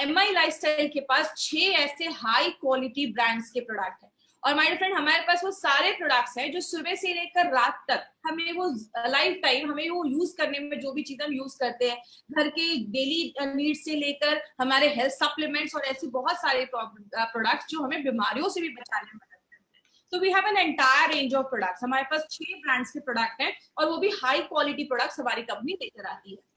MI lifestyle के पास 6 ऐसे high quality brands के प्रोडक्ट हैं। और माय फ्रेंड, हमारे पास वो सारे प्रोडक्ट्स हैं जो सुबह से लेकर रात तक हमें वो लाइफ टाइम हमें वो यूज करने में, जो भी चीज हम यूज करते हैं घर के डेली नीड्स से लेकर हमारे हेल्थ सप्लीमेंट्स और ऐसी बहुत सारे प्रोडक्ट्स जो हमें बीमारियों से भी बचाने में मदद करते हैं। तो we have an entire range of products. हमारे पास 6 ब्रांड्स के प्रोडक्ट हैं और वो भी हाई क्वालिटी प्रोडक्ट्स हमारी कंपनी लेकर आती है।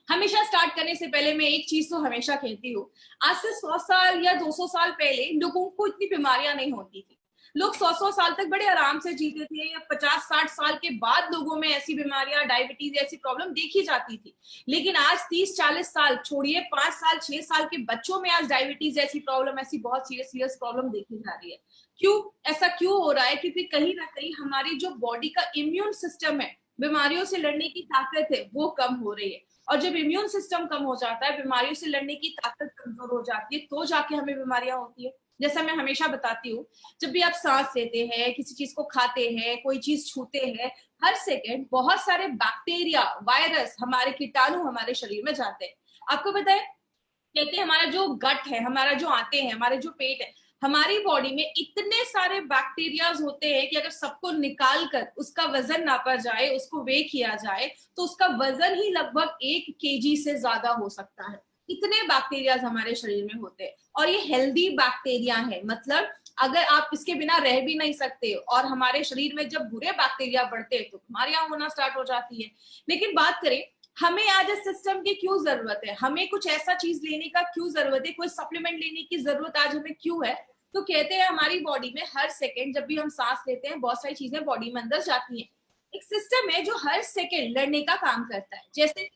हमेशा स्टार्ट करने से पहले मैं एक चीज तो हमेशा कहती हूँ, आज से 100 साल या 200 साल पहले लोगों को इतनी बीमारियां नहीं होती थी। लोग 100 साल तक बड़े आराम से जीते थे, या 50-60 साल के बाद लोगों में ऐसी बीमारियां, डायबिटीज ऐसी प्रॉब्लम देखी जाती थी। लेकिन आज 30-40 साल छोड़िए, 5 साल 6 साल के बच्चों में आज डायबिटीज ऐसी प्रॉब्लम, ऐसी बहुत सीरियस प्रॉब्लम देखी जा रही है। क्यों ऐसा क्यों हो रहा है? क्योंकि कहीं ना कहीं हमारी जो बॉडी का इम्यून सिस्टम है, बीमारियों से लड़ने की ताकत है, वो कम हो रही है। और जब इम्यून सिस्टम कम हो जाता है, बीमारियों से लड़ने की ताकत कमजोर हो जाती है, तो जाके हमें बीमारियां होती है। जैसा मैं हमेशा बताती हूँ, जब भी आप सांस लेते हैं, किसी चीज को खाते हैं, कोई चीज छूते हैं, हर सेकेंड बहुत सारे बैक्टीरिया, वायरस, हमारे कीटाणु हमारे शरीर में जाते हैं। आपको पता है, कहते हैं हमारा जो गट है, हमारा जो आते हैं, हमारे जो पेट है, हमारी बॉडी में इतने सारे बैक्टीरियाज होते हैं कि अगर सबको निकाल कर उसका वजन नापा जाए, उसको वे किया जाए, तो उसका वजन ही लगभग 1 kg से ज्यादा हो सकता है। इतने बैक्टीरियाज हमारे शरीर में होते हैं और ये हेल्दी बैक्टीरिया है। मतलब अगर आप इसके बिना रह भी नहीं सकते, और हमारे शरीर में जब बुरे बैक्टीरिया बढ़ते हैं तो बीमारियां होना स्टार्ट हो जाती है। लेकिन बात करें, हमें आज इस सिस्टम की क्यों जरूरत है, हमें कुछ ऐसा चीज लेने का क्यों जरूरत है, कोई सप्लीमेंट लेने की जरूरत आज हमें क्यों है? तो कहते हैं हमारी बॉडी में हर सेकेंड जब भी हम सांस लेते हैं, बहुत सारी चीजें बॉडी में अंदर जाती हैं। एक सिस्टम है जो हर सेकेंड लड़ने का काम करता है। जैसे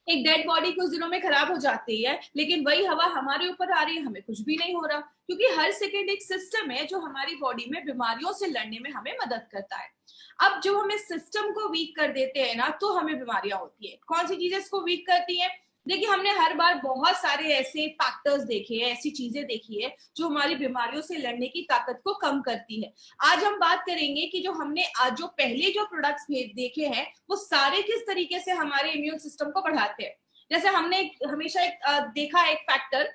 एक डेड बॉडी कुछ दिनों में खराब हो जाती है, लेकिन वही हवा हमारे ऊपर आ रही है, हमें कुछ भी नहीं हो रहा, क्योंकि हर सेकेंड एक सिस्टम है जो हमारी बॉडी में बीमारियों से लड़ने में हमें मदद करता है। अब जो हम इस सिस्टम को वीक कर देते हैं ना, तो हमें बीमारियां होती है। कौन सी चीजें इसको वीक करती है? देखिए, हमने हर बार बहुत सारे ऐसे फैक्टर्स देखे हैं, ऐसी चीजें देखी है जो हमारी बीमारियों से लड़ने की ताकत को कम करती है। आज हम बात करेंगे कि जो हमने आज जो पहले जो प्रोडक्ट्स देखे हैं, वो सारे किस तरीके से हमारे इम्यून सिस्टम को बढ़ाते हैं। जैसे हमने हमेशा देखा एक फैक्टर,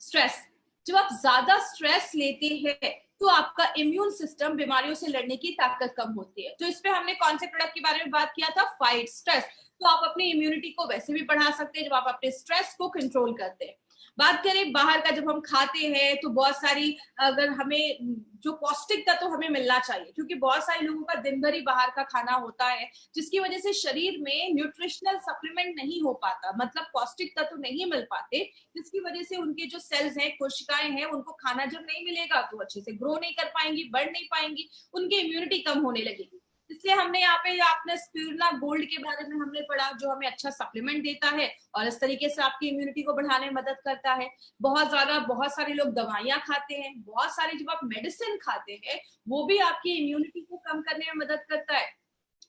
स्ट्रेस। जब आप ज्यादा स्ट्रेस लेते हैं तो आपका इम्यून सिस्टम, बीमारियों से लड़ने की ताकत कम होती है। तो इस पे हमने कौन से प्रोडक्ट के बारे में बात किया था? Fight stress. तो आप अपनी इम्यूनिटी को वैसे भी बढ़ा सकते हैं जब आप अपने स्ट्रेस को कंट्रोल करते हैं। बात करें बाहर का, जब हम खाते हैं तो बहुत सारी, अगर हमें जो पौष्टिक तत्व तो हमें मिलना चाहिए, क्योंकि बहुत सारे लोगों का दिन भर ही बाहर का खाना होता है, जिसकी वजह से शरीर में न्यूट्रिशनल सप्लीमेंट नहीं हो पाता, मतलब पौष्टिक तत्व तो नहीं मिल पाते, जिसकी वजह से उनके जो सेल्स हैं, कोशिकाएं हैं, उनको खाना जब नहीं मिलेगा तो अच्छे से ग्रो नहीं कर पाएंगी, बढ़ नहीं पाएंगी, उनकी इम्यूनिटी कम होने लगेगी। इसलिए हमने यहाँ पे आपने स्पिरुलिना गोल्ड के बारे में हमने पढ़ा, जो हमें अच्छा सप्लीमेंट देता है और इस तरीके से आपकी इम्यूनिटी को बढ़ाने में मदद करता है। बहुत सारे लोग दवाइयां खाते हैं, बहुत सारे जब आप मेडिसिन खाते हैं, वो भी आपकी इम्यूनिटी को कम करने में मदद करता है।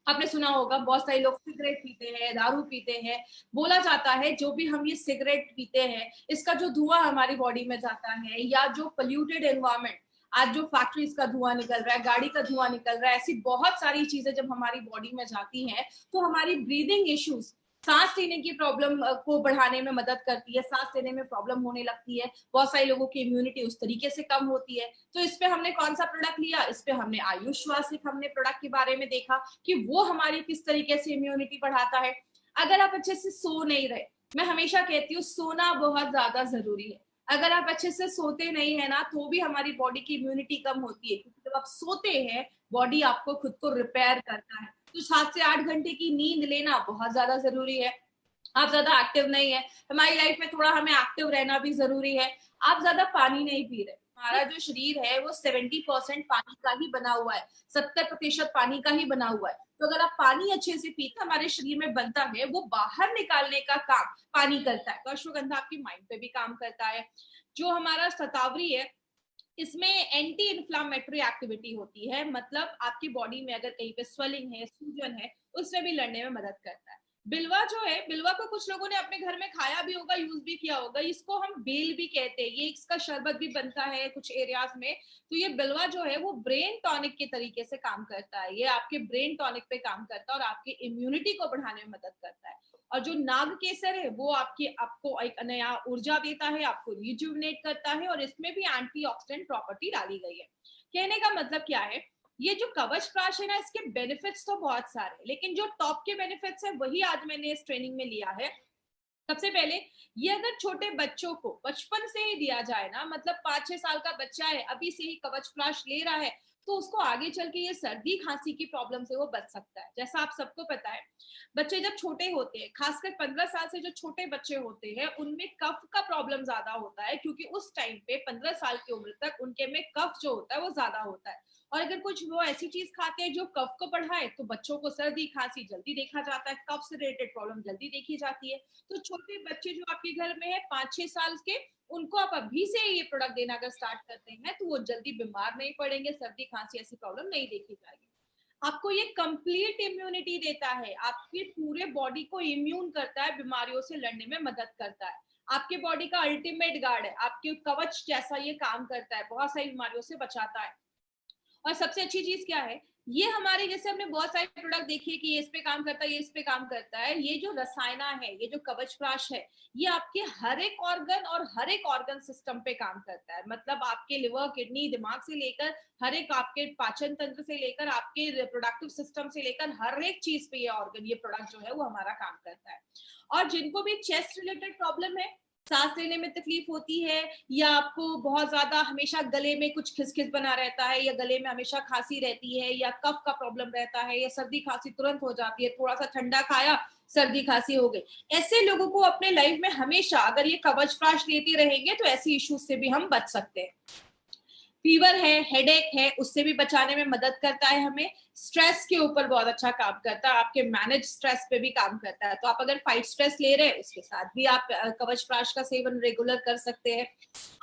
आपने सुना होगा बहुत सारे लोग सिगरेट पीते हैं, दारू पीते हैं। बोला जाता है जो भी हम ये सिगरेट पीते हैं, इसका जो धुआं हमारी बॉडी में जाता है, या जो पोल्यूटेड एनवायरमेंट, आज जो फैक्ट्रीज का धुआं निकल रहा है, गाड़ी का धुआं निकल रहा है, ऐसी बहुत सारी चीजें जब हमारी बॉडी में जाती हैं, तो हमारी ब्रीदिंग इश्यूज, सांस लेने की प्रॉब्लम को बढ़ाने में मदद करती है। सांस लेने में प्रॉब्लम होने लगती है, बहुत सारे लोगों की इम्यूनिटी उस तरीके से कम होती है। तो इस पे हमने कौन सा प्रोडक्ट लिया? इस पे हमने आयुष श्वासिक हमने प्रोडक्ट के बारे में देखा कि वो हमारी किस तरीके से इम्यूनिटी बढ़ाता है। अगर आप अच्छे से सो नहीं रहे, मैं हमेशा कहती हूँ सोना बहुत ज्यादा जरूरी है। अगर आप अच्छे से सोते नहीं है ना, तो भी हमारी बॉडी की इम्यूनिटी कम होती है, क्योंकि जब आप सोते हैं बॉडी आपको खुद को रिपेयर करता है। तो 7 से 8 घंटे की नींद लेना बहुत ज्यादा जरूरी है। आप ज्यादा एक्टिव नहीं है, हमारी लाइफ में थोड़ा हमें एक्टिव रहना भी जरूरी है। आप ज्यादा पानी नहीं पी रहे, हमारा जो शरीर है वो 70% पानी का ही बना हुआ है, 70% पानी का ही बना हुआ है। तो अगर आप पानी अच्छे से पीते, हमारे शरीर में बनता है, वो बाहर निकालने का काम पानी करता है। तो अश्वगंधा आपकी माइंड पे भी काम करता है। जो हमारा शतावरी है, इसमें एंटी इन्फ्लामेटरी एक्टिविटी होती है, मतलब आपकी बॉडी में अगर कहीं पे स्वेलिंग है, सूजन है, उसमें भी लड़ने में मदद करता है। बिलवा जो है, बिलवा को कुछ लोगों ने अपने घर में खाया भी होगा, यूज भी किया होगा। इसको हम बेल भी कहते हैं, ये इसका शरबत भी बनता है कुछ एरियाज में। तो ये बिलवा जो है वो ब्रेन टॉनिक के तरीके से काम करता है, ये आपके ब्रेन टॉनिक पे काम करता है और आपकी इम्यूनिटी को बढ़ाने में मदद करता है। और जो नाग केसर है वो आपको एक नया ऊर्जा देता है, आपको रिजुविनेट करता है, और इसमें भी एंटीऑक्सीडेंट प्रॉपर्टी डाली गई है। कहने का मतलब क्या है, ये जो कवच प्राश है ना, इसके बेनिफिट्स तो बहुत सारे, लेकिन जो टॉप के बेनिफिट्स है वही आज मैंने इस ट्रेनिंग में लिया है। सबसे पहले, ये अगर छोटे बच्चों को बचपन से ही दिया जाए ना, मतलब 5-6 साल का बच्चा है, अभी से ही कवच प्राश ले रहा है, तो उसको आगे चल के ये सर्दी खांसी की प्रॉब्लम से वो बच सकता है। जैसा आप सबको पता है, बच्चे जब छोटे होते हैं, खासकर 15 साल से जो छोटे बच्चे होते हैं, उनमें कफ का प्रॉब्लम ज्यादा होता है, क्योंकि उस टाइम पे 15 साल की उम्र तक उनके में कफ जो होता है वो ज्यादा होता है। और अगर कुछ वो ऐसी चीज खाते हैं जो कफ को बढ़ाए, तो बच्चों को सर्दी खांसी जल्दी देखा जाता है, कफ से रिलेटेड प्रॉब्लम जल्दी देखी जाती है। तो छोटे बच्चे जो आपके घर में है 5-6 साल के, उनको आप अभी से ये प्रोडक्ट देना अगर स्टार्ट करते हैं, तो वो जल्दी बीमार नहीं पड़ेंगे, सर्दी खांसी ऐसी प्रॉब्लम नहीं देखी जाएगी। आपको ये कंप्लीट इम्यूनिटी देता है, आपके पूरे बॉडी को इम्यून करता है, बीमारियों से लड़ने में मदद करता है, आपके बॉडी का अल्टीमेट गार्ड है, आपके कवच जैसा ये काम करता है, बहुत सारी बीमारियों से बचाता है। और सबसे अच्छी चीज क्या है, ये हमारे, जैसे हमने बहुत सारे प्रोडक्ट देखिए कि ये इस पे काम करता है, ये इस पे काम करता है, ये जो रसायना है, ये जो कवच प्राश है, ये आपके हर एक ऑर्गन और हर एक ऑर्गन सिस्टम पे काम करता है। मतलब आपके लिवर, किडनी, दिमाग से लेकर हर एक, आपके पाचन तंत्र से लेकर आपके रिप्रोडक्टिव सिस्टम से लेकर हर एक चीज पे ये ऑर्गन, ये प्रोडक्ट जो है वो हमारा काम करता है। और जिनको भी चेस्ट रिलेटेड प्रॉब्लम है, सांस लेने में तकलीफ होती है, या आपको बहुत ज्यादा हमेशा गले में कुछ खिसखिस बना रहता है, या गले में हमेशा खांसी रहती है, या कफ का प्रॉब्लम रहता है, या सर्दी खांसी तुरंत हो जाती है, थोड़ा सा ठंडा खाया सर्दी खांसी हो गई, ऐसे लोगों को अपने लाइफ में हमेशा अगर ये कवच प्राश लेते रहेंगे तो ऐसी इश्यूज से भी हम बच सकते हैं। फीवर है, हेडेक है, उससे भी बचाने में मदद करता है हमें। स्ट्रेस के ऊपर बहुत अच्छा काम करता है, आपके मैनेज स्ट्रेस पे भी काम करता है। तो आप अगर फाइट स्ट्रेस ले रहे हैं, उसके साथ भी आप कवच प्राश का सेवन रेगुलर कर सकते हैं।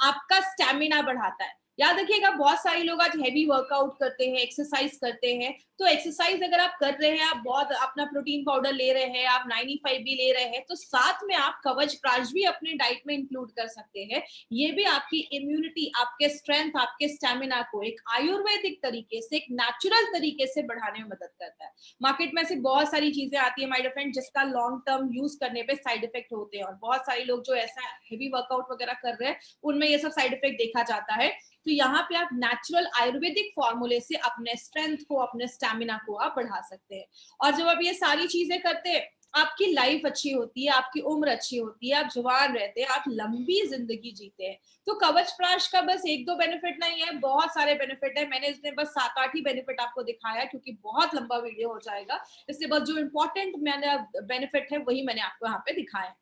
आपका स्टेमिना बढ़ाता है। याद रखिएगा, बहुत सारे लोग आज हैवी वर्कआउट करते हैं, एक्सरसाइज करते हैं, तो एक्सरसाइज अगर आप कर रहे हैं, आप बहुत अपना प्रोटीन पाउडर ले रहे हैं, आप 95 भी ले रहे हैं, तो साथ में आप कवच प्राश भी अपने डाइट में इंक्लूड कर सकते हैं। ये भी आपकी इम्यूनिटी, आपके स्ट्रेंथ, आपके स्टेमिना को एक आयुर्वेदिक तरीके से, एक नेचुरल तरीके से बढ़ाने में मदद करता है। मार्केट में ऐसी बहुत सारी चीजें आती है माय डियर फ्रेंड, जिसका लॉन्ग टर्म यूज करने पे साइड इफेक्ट होते हैं, और बहुत सारे लोग जो ऐसा हेवी वर्कआउट वगैरह कर रहे हैं, उनमें ये सब साइड इफेक्ट देखा जाता है। तो यहाँ पे आप नेचुरल आयुर्वेदिक फॉर्मूले से अपने स्ट्रेंथ को, अपने स्टेमिना को आप बढ़ा सकते हैं। और जब आप ये सारी चीजें करते हैं, आपकी लाइफ अच्छी होती है, आपकी उम्र अच्छी होती है, आप जवान रहते हैं, आप लंबी जिंदगी जीते हैं। तो कवच प्राश का बस 1-2 बेनिफिट नहीं है, बहुत सारे बेनिफिट है। मैंने इसमें बस 7-8 ही बेनिफिट आपको दिखाया, क्योंकि बहुत लंबा वीडियो हो जाएगा, इसलिए बस जो इंपॉर्टेंट मैंने बेनिफिट है वही मैंने आपको यहाँ पे दिखाया।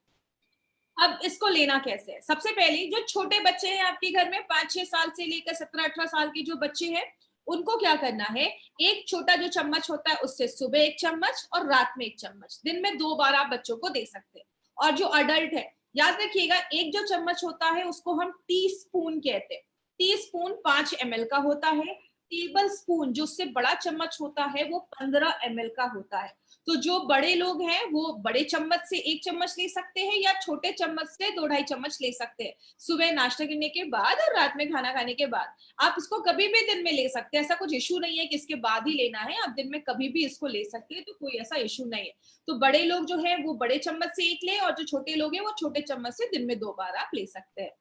अब इसको लेना कैसे है? सबसे पहले, जो छोटे बच्चे हैं आपके घर में, 5-6 साल से लेकर 17-18 साल के जो बच्चे हैं, उनको क्या करना है, एक छोटा जो चम्मच होता है उससे सुबह 1 चम्मच और रात में 1 चम्मच, दिन में 2 बार आप बच्चों को दे सकते हैं। और जो अडल्ट है, याद रखिएगा, एक जो चम्मच होता है उसको हम टी स्पून कहते हैं। टी स्पून 5 ml का होता है। टेबल स्पून जो उससे बड़ा चम्मच होता है वो 15 ml का होता है। तो जो बड़े लोग हैं वो बड़े चम्मच से 1 चम्मच ले सकते हैं, या छोटे चम्मच से 2-2.5 चम्मच ले सकते हैं, सुबह नाश्ता करने के बाद और रात में खाना खाने के बाद। आप इसको कभी भी दिन में ले सकते हैं, ऐसा कुछ इशू नहीं है कि इसके बाद ही लेना है, आप दिन में कभी भी इसको ले सकते हैं, तो कोई ऐसा इशू नहीं है। तो बड़े लोग जो है वो बड़े चम्मच से 1 ले, और जो छोटे लोग हैं वो छोटे चम्मच से दिन में 2 बार आप ले सकते हैं।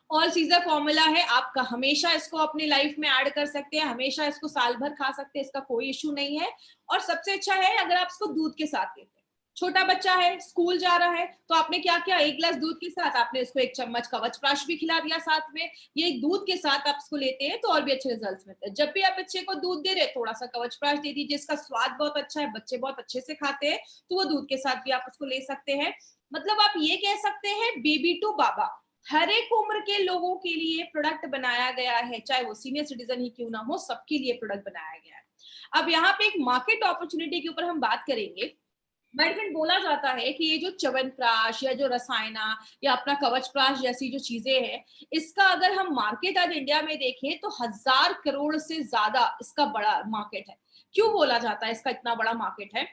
ऑल सीजर फॉर्मूला है, आप हमेशा इसको अपनी लाइफ में ऐड कर सकते हैं, हमेशा इसको साल भर खा सकते हैं, इसका कोई इशू नहीं है। और सबसे अच्छा है अगर आप इसको दूध के साथ लेते हैं। छोटा बच्चा है, स्कूल जा रहा है, तो आपने क्या किया, 1 गिलास दूध के साथ आपने इसको 1 चम्मच कवच प्राश भी खिला दिया साथ में। ये दूध के साथ आप इसको लेते हैं तो और भी अच्छे रिजल्ट्स मिलते हैं। जब भी आप बच्चे को दूध दे रहे हैं, थोड़ा सा कवच प्राश दे दीजिए, इसका स्वाद बहुत अच्छा है, बच्चे बहुत अच्छे से खाते हैं, तो वो दूध के साथ भी आप उसको ले सकते हैं। मतलब आप ये कह सकते हैं, बेबी टू बाबा, हर एक उम्र के लोगों के लिए प्रोडक्ट बनाया गया है, चाहे वो सीनियर सिटीजन ही क्यों ना हो, सबके लिए प्रोडक्ट बनाया गया है। अब यहाँ पे एक मार्केट अपॉर्चुनिटी के ऊपर हम बात करेंगे। मेडिसिन बोला जाता है कि ये जो च्यवनप्राश या जो रसायना या अपना कवच प्राश जैसी जो चीजें हैं, इसका अगर हम मार्केट आज इंडिया में देखें तो 1000 करोड़ से ज्यादा इसका बड़ा मार्केट है। क्यों बोला जाता है इसका इतना बड़ा मार्केट है?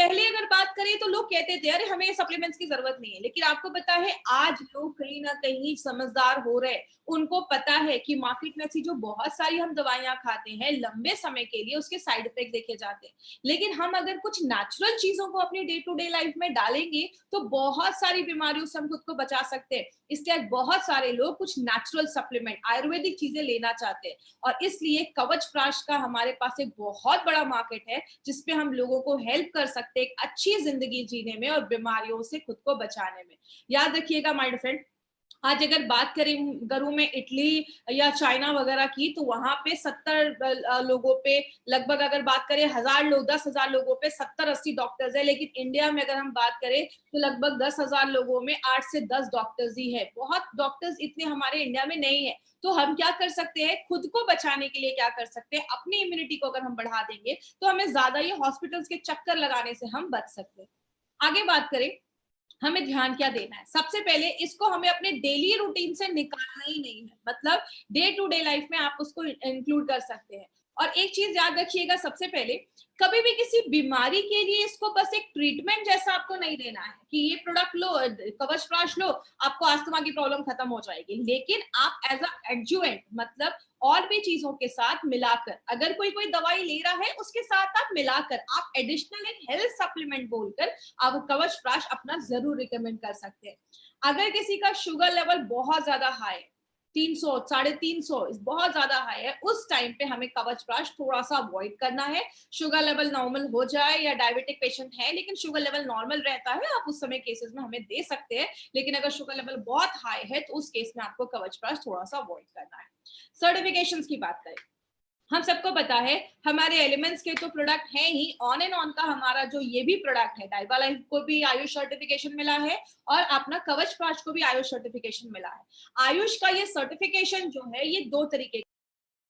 पहले अगर बात करें तो लोग कहते थे अरे हमें सप्लीमेंट्स की जरूरत नहीं है, लेकिन आपको पता है आज लोग कहीं ना कहीं समझदार हो रहे हैं। उनको पता है कि मार्केट में ऐसी जो बहुत सारी हम दवाइयां खाते हैं लंबे समय के लिए उसके साइड इफेक्ट देखे जाते हैं, लेकिन हम अगर कुछ नेचुरल चीजों को अपनी डे टू डे लाइफ में डालेंगे तो बहुत सारी बीमारियों से हम खुद को बचा सकते हैं। इसलिए बहुत सारे लोग कुछ नेचुरल सप्लीमेंट आयुर्वेदिक चीजें लेना चाहते हैं, और इसलिए कवच प्राश का हमारे पास एक बहुत बड़ा मार्केट है जिसपे हम लोगों को हेल्प कर सकते हैं एक अच्छी जिंदगी जीने में और बीमारियों से खुद को बचाने में। याद रखिएगा माय फ्रेंड, आज अगर बात करूं मैं इटली या चाइना वगैरह की, तो वहां पे 70 लोगों पे लगभग, अगर बात करें 1000 लोग 10,000 लोगों पे 70-80 डॉक्टर्स है, लेकिन इंडिया में अगर हम बात करें तो लगभग 10,000 लोगों में 8 से 10 डॉक्टर्स ही है। बहुत डॉक्टर्स इतने हमारे इंडिया में नहीं है। तो हम क्या कर सकते हैं, खुद को बचाने के लिए क्या कर सकते हैं, अपनी इम्यूनिटी को अगर हम बढ़ा देंगे तो हमें ज्यादा ये हॉस्पिटल्स के चक्कर लगाने से हम बच सकते हैं। आगे बात करें, हमें ध्यान क्या देना है, सबसे पहले इसको हमें अपने डेली रूटीन से निकालना ही नहीं है, मतलब डे टू डे लाइफ में आप उसको इंक्लूड कर सकते हैं। और एक चीज याद रखिएगा, सबसे पहले कभी भी किसी बीमारी के लिए इसको बस एक ट्रीटमेंट जैसा आपको नहीं देना है कि ये प्रोडक्ट लो, कवच प्राश लो, आपको अस्थमा की प्रॉब्लम खत्म हो जाएगी, लेकिन आप एज अ एडजुवेंट, मतलब और भी चीजों के साथ मिलाकर, अगर कोई दवाई ले रहा है उसके साथ आप मिलाकर आप एडिशनल एक हेल्थ सप्लीमेंट बोलकर आप कवच प्राश अपना जरूर रिकमेंड कर सकते हैं। अगर किसी का शुगर लेवल बहुत ज्यादा हाई, 300 350 बहुत ज्यादा हाई है, उस टाइम पे हमें कवच प्राश थोड़ा सा अवॉइड करना है। शुगर लेवल नॉर्मल हो जाए, या डायबिटिक पेशेंट है लेकिन शुगर लेवल नॉर्मल रहता है, आप उस समय केसेस में हमें दे सकते हैं, लेकिन अगर शुगर लेवल बहुत हाई है तो उस केस में आपको कवच प्राश थोड़ा सा अवॉइड करना है। सर्टिफिकेशंस की बात करें, हम सबको पता है हमारे एलिमेंट्स के तो प्रोडक्ट है ही, ऑन एंड ऑन का हमारा जो ये भी प्रोडक्ट है डाइबा लाइफ को भी आयुष सर्टिफिकेशन मिला है, और अपना कवच प्राश को भी आयुष सर्टिफिकेशन मिला है। आयुष का ये सर्टिफिकेशन जो है ये दो तरीके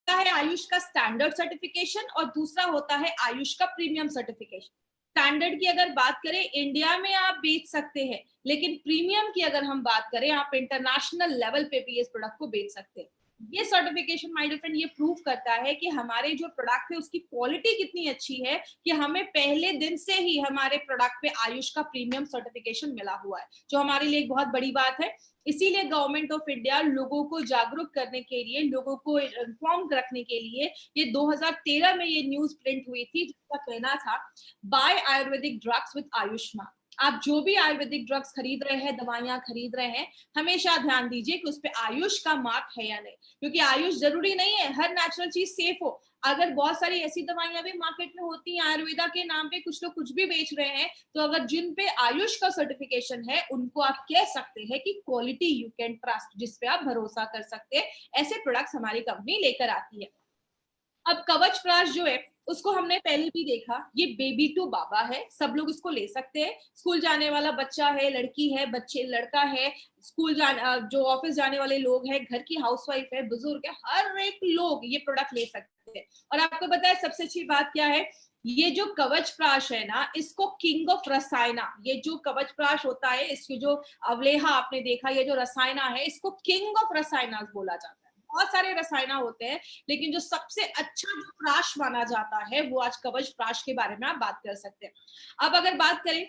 का है, आयुष का स्टैंडर्ड सर्टिफिकेशन और दूसरा होता है आयुष का प्रीमियम सर्टिफिकेशन। स्टैंडर्ड की अगर बात करें इंडिया में आप बेच सकते हैं, लेकिन प्रीमियम की अगर हम बात करें आप इंटरनेशनल लेवल पे भी इस प्रोडक्ट को बेच सकते हैं। ये सर्टिफिकेशन माय डियर फ्रेंड ये प्रूव करता है कि हमारे जो प्रोडक्ट है उसकी क्वालिटी कितनी अच्छी है, कि हमें पहले दिन से ही हमारे प्रोडक्ट पे आयुष का प्रीमियम सर्टिफिकेशन मिला हुआ है, जो हमारे लिए एक बहुत बड़ी बात है। इसीलिए गवर्नमेंट ऑफ इंडिया लोगों को जागरूक करने के लिए, लोगों को इन्फॉर्म रखने के लिए ये 2013 में ये न्यूज प्रिंट हुई थी, जिसका कहना था buy Ayurvedic drugs with Ayushman. आप जो भी आयुर्वेदिक ड्रग्स खरीद रहे हैं, दवाइयां खरीद रहे हैं, हमेशा ध्यान दीजिए कि उस पे आयुष का मार्क है या नहीं, क्योंकि आयुष जरूरी नहीं है हर नेचुरल चीज सेफ हो। अगर बहुत सारी ऐसी दवाइयां भी मार्केट में होती हैं आयुर्वेदा के नाम पे, कुछ लोग कुछ भी बेच रहे हैं, तो अगर जिन पे आयुष का सर्टिफिकेशन है उनको आप कह सकते हैं कि क्वालिटी यू कैन ट्रस्ट, जिसपे आप भरोसा कर सकते हैं। ऐसे प्रोडक्ट्स हमारी कंपनी लेकर आती है। अब कवच प्राश जो है उसको हमने पहले भी देखा, ये बेबी टू बाबा है, सब लोग इसको ले सकते हैं। स्कूल जाने वाला बच्चा है, लड़की है, बच्चे लड़का है, स्कूल जो ऑफिस जाने वाले लोग हैं, घर की हाउसवाइफ है, बुजुर्ग है, हर एक लोग ये प्रोडक्ट ले सकते हैं। और आपको पता है सबसे अच्छी बात क्या है, ये जो कवच प्राश है ना, इसको किंग ऑफ रसायना, ये जो कवच प्राश होता है, इसकी जो अवलेहा आपने देखा, ये जो रसायना है, इसको किंग ऑफ रसायना बोला जाता है। बहुत सारे रसायना होते हैं, लेकिन जो सबसे अच्छा जो प्राश माना जाता है वो आज कवच प्राश के बारे में आप बात कर सकते हैं। अब अगर बात करें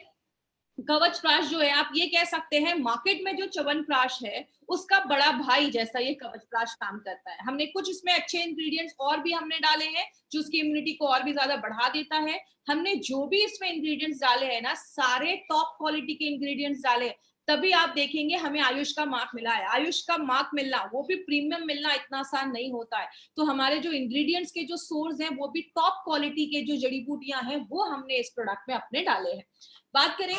कवच प्राश जो है, आप ये कह सकते हैं मार्केट में जो च्यवनप्राश है उसका बड़ा भाई जैसा ये कवच प्राश काम करता है। हमने कुछ इसमें अच्छे इंग्रेडिएंट्स और भी हमने डाले हैं जो उसकी इम्यूनिटी को और भी ज्यादा बढ़ा देता है। हमने जो भी इसमें इंग्रेडिएंट्स डाले हैं ना, सारे टॉप क्वालिटी के इंग्रेडिएंट्स डाले, तभी आप देखेंगे हमें आयुष का मार्क मिला है। आयुष का मार्क मिलना, वो भी प्रीमियम मिलना इतना आसान नहीं होता है। तो हमारे जो इंग्रेडिएंट्स के जो सोर्स हैं वो भी टॉप क्वालिटी के जो जड़ी बूटियां हैं वो हमने इस प्रोडक्ट में अपने डाले हैं। बात करें